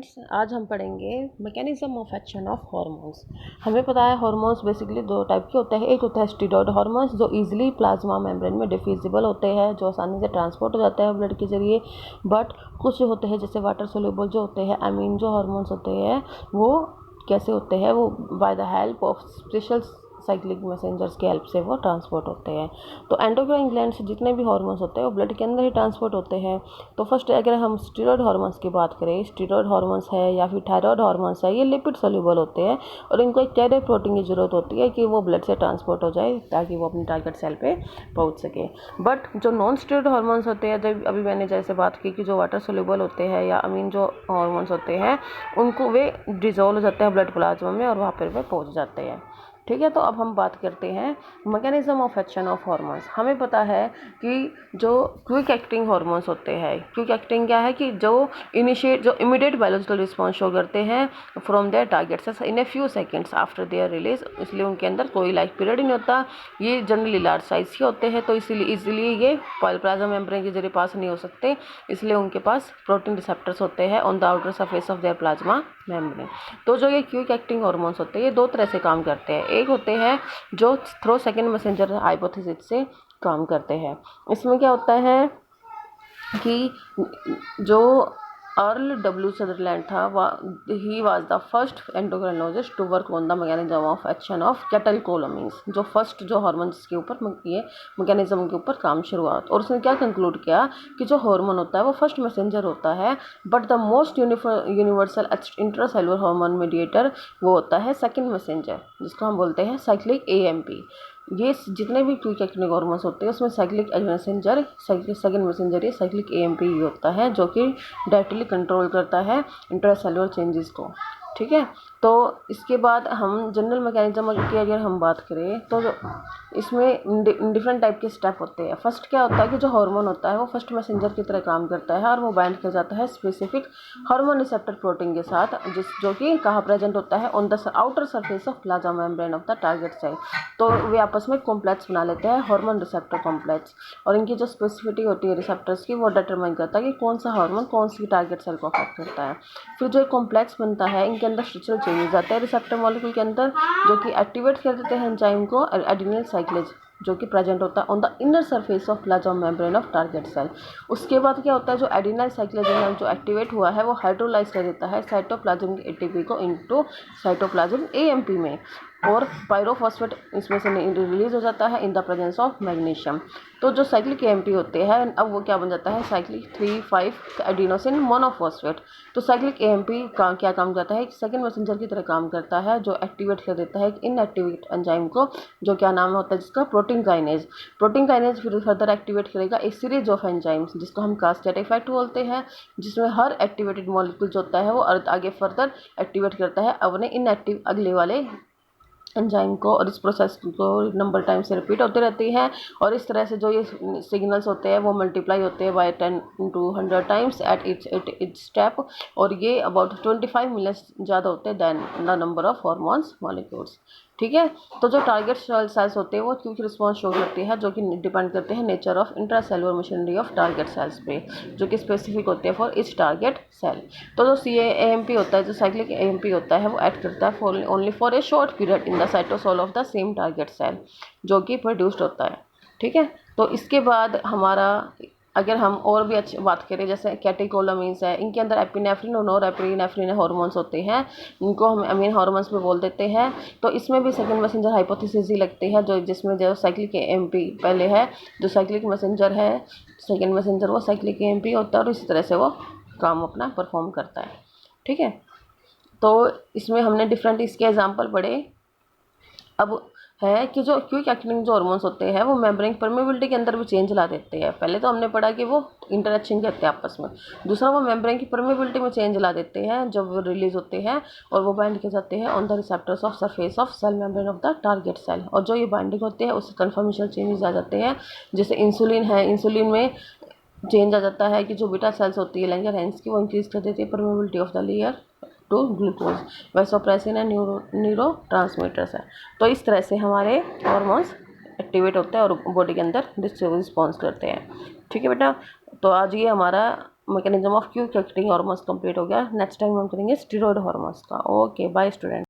आज हम पढ़ेंगे mechanism of action of hormones. हमें पता है हार्मोन्स बेसिकली दो टाइप के होते हैं। एक होता है स्टीरॉयड हार्मोन्स जो इजीली प्लाज्मा मेम्ब्रेन में डिफ्यूजिबल होते हैं, जो आसानी से ट्रांसपोर्ट हो जाता है ब्लड के जरिए। बट कुछ होते हैं जैसे वाटर सोल्यूबल जो होते हैं, अमीन जो हार्मोन्स होते हैं वो कैसे होते हैं, वो by the help of special cyclic messengers की हेल्प से वो ट्रांसपोर्ट होते हैं। तो एंडोक्राइन ग्लैंड से जितने भी हार्मोन्स होते हैं वो ब्लड के अंदर ही ट्रांसपोर्ट होते हैं। तो फर्स्ट अगर हम स्टीरॉयड हार्मोन्स की बात करें, स्टीरॉयड हार्मोन्स है या फिर थायराइड हार्मोन्स है, ये लिपिड सोल्यूबल होते हैं और इनको एक कैरियर प्रोटीन की ज़रूरत होती है कि वो ब्लड से ट्रांसपोर्ट हो जाए ताकि वो अपनी टारगेट सेल पे पहुंच सके। बट जो नॉन स्टीरॉयड हार्मोन्स होते हैं, जब अभी मैंने जैसे बात की कि जो वाटर सोल्यूबल होते हैं या अमीन जो हार्मोन्स होते हैं, उनको वे डिजोल्व हो जाते हैं ब्लड प्लाज्मा में और वहाँ पर वे पहुँच जाते हैं। ठीक है, तो अब हम बात करते हैं mechanism of action of hormones. हमें पता है कि जो क्विक एक्टिंग हार्मोन्स होते हैं, क्विक एक्टिंग क्या है कि जो इमीडिएट बायोलॉजिकल रिस्पॉन्स शो करते हैं from their targets in a few seconds after their release, इसलिए उनके अंदर कोई लाइफ पीरियड नहीं होता। ये जनरली लार्ज साइज के होते हैं, तो इसलिए ये प्लाज्मा मेम्ब्रेन के जरिए पास नहीं हो सकते, इसलिए उनके पास प्रोटीन रिसेप्टर्स होते हैं on the outer surface of their plasma membrane. तो जो ये क्विक एक्टिंग हार्मोन्स होते हैं ये दो तरह से काम करते हैं। एक होते हैं जो थ्रो सेकंड मैसेंजर हाइपोथेसिस से काम करते हैं। इसमें क्या होता है कि जो अर्ल डब्ल्यू सदरलैंड था, he was the first endocrinologist to work on the mechanism of action of catecholamines, जो फर्स्ट जो हार्मोन्स के ऊपर ये मैकेनिज्म के ऊपर काम शुरुआत। और उसने क्या कंक्लूड किया कि जो हार्मोन होता है वो फर्स्ट मैसेंजर होता है, but the most universal intracellular hormone mediator वो होता है सेकेंड मैसेंजर, जिसको हम बोलते हैं साइक्लिक AMP। ये जितने भी क्विक एक्टिंग हार्मोन्स होते हैं उसमें साइक्लिक मैसेंजर सेकंड मैसेंजर ये साइक्लिक AMP होता है, जो कि डायरेक्टली कंट्रोल करता है इंट्रासेलुलर चेंजेस को। ठीक है, तो इसके बाद हम जनरल मैकेनिज्म की अगर हम बात करें तो इसमें डिफरेंट टाइप के स्टेप होते हैं। फर्स्ट क्या होता है कि जो हार्मोन होता है वो फर्स्ट मैसेंजर की तरह काम करता है और वो बाइंड कर जाता है स्पेसिफिक हार्मोन रिसेप्टर प्रोटीन के साथ, जो कि कहाँ प्रेजेंट होता है on the outer surface of plasma membrane of the target cell. तो वे आपस में कॉम्प्लेक्स बना लेते हैं, हार्मोन रिसेप्टर कॉम्प्लेक्स, और इनकी जो स्पेसिफिसिटी होती है रिसेप्टर्स की वो डिटरमाइन करता है कि कौन सा हार्मोन कौन सी टारगेट सेल को अफेक्ट करता है। फिर जो कॉम्प्लेक्स बनता है इनके अंदर स्ट्रक्चरल चेंजेस आते हैं रिसेप्टर मॉलिक्यूल के अंदर, जो कि एक्टिवेट कर देते हैं एंजाइम को एडिनिल साइक्लेज, जो कि प्रेजेंट होता है on the inner surface of plasma membrane of target cell. उसके बाद क्या होता है, जो एडिनाइल साइक्लेज जो एक्टिवेट हुआ है वो हाइड्रोलाइज कर देता है साइटोप्लाज्मिक ATP को इनटू साइटोप्लाज्म AMP में, और पायरोफॉस्फेट इसमें से रिलीज हो जाता है in the presence of magnesium. तो जो साइक्लिक AMP होते हैं अब वो क्या बन जाता है, साइक्लिक 3,5 एडिनोसिन मोनोफॉस्फेट। तो साइक्लिक AMP का क्या काम करता है, सेकंड मैसेंजर की तरह काम करता है, जो एक्टिवेट कर देता है इनएक्टिवेट एंजाइम को, जो क्या नाम होता है जिसका प्रोटीन काइनेज। प्रोटीन काइनेज फिर फर्दर एक्टिवेट करेगा एक सीरीज ऑफ एंजाइम्स जिसको हम कास्केड इफेक्ट बोलते हैं, जिसमें हर एक्टिवेटेड मॉलिक्यूल जो होता है वो आगे फर्दर एक्टिवेट करता है अपने इनएक्टिव अगले वाले एंजाइम को, और इस प्रोसेस को नंबर टाइम से रिपीट होते रहती है। और इस तरह से जो ये सिग्नल्स होते हैं वो मल्टीप्लाई होते हैं by 10 to 100 times at each step, और ये अबाउट 25 मिलियन ज़्यादा होते हैं than the number of hormones molecules. ठीक है, तो जो टारगेट सेल्स होते हैं वो क्विक रिस्पॉन्स शो करती है, जो कि डिपेंड करते हैं nature of intracellular machinery of target cells पे, जो कि स्पेसिफिक होते हैं फॉर इच टारगेट सेल। तो जो AMP होता है, जो साइक्लिक AMP होता है, वो एक्ट करता है only for a short period in the cytosol of the same target cell, जो कि प्रोड्यूस्ड होता है। ठीक है, तो इसके बाद हमारा अगर हम और भी अच्छी बात करें जैसे कैटेकोलामीन्स है, इनके अंदर एपिनेफ्रिन और नॉरएपिनेफ्रिन हार्मोन्स होते हैं, इनको हम अमीन हार्मोन्स में बोल देते हैं। तो इसमें भी सेकंड मैसेंजर हाइपोथेसिस ही लगती है, जो जिसमें जो साइक्लिक AMP पहले है, जो साइक्लिक मैसेंजर है सेकंड मैसेंजर वो साइक्लिक AMP होता है, और इसी तरह से वो काम अपना परफॉर्म करता है। ठीक है, तो इसमें हमने डिफरेंट इसके एग्जाम्पल पढ़े। अब है कि जो क्विक एक्टिंग जो हार्मोन्स होते हैं वो मेम्ब्रेन परमेबिलिटी के अंदर भी चेंज ला देते हैं। पहले तो हमने पढ़ा कि वो इंटरेक्शन करते हैं आपस में, दूसरा वो मेम्ब्रेन की परमेबिलिटी में चेंज ला देते हैं जब वो रिलीज होते हैं, और वो बाइंड किए जाते हैं on the receptors of surface of cell membrane of the target cell. और जो ये बाइंडिंग होते हैं उससे कन्फर्मेशन चेंजेस आ जाते हैं, जैसे इंसुलिन है, इंसुलिन में चेंज आ जाता है कि जो बीटा सेल्स होती है लैंगरहैंस की, वो इंक्रीज कर देती है permeability of the layer to glucose. Vasopressin है, न्यूरो ट्रांसमीटर्स है। तो इस तरह से हमारे हार्मोन्स एक्टिवेट होते हैं और बॉडी के अंदर रिस्पॉन्स करते हैं। ठीक है बेटा, तो आज ये हमारा mechanism of Q acting hormones complete हो गया। नेक्स्ट टाइम हम करेंगे स्टेरॉयड हार्मोन्स का। Okay bye student.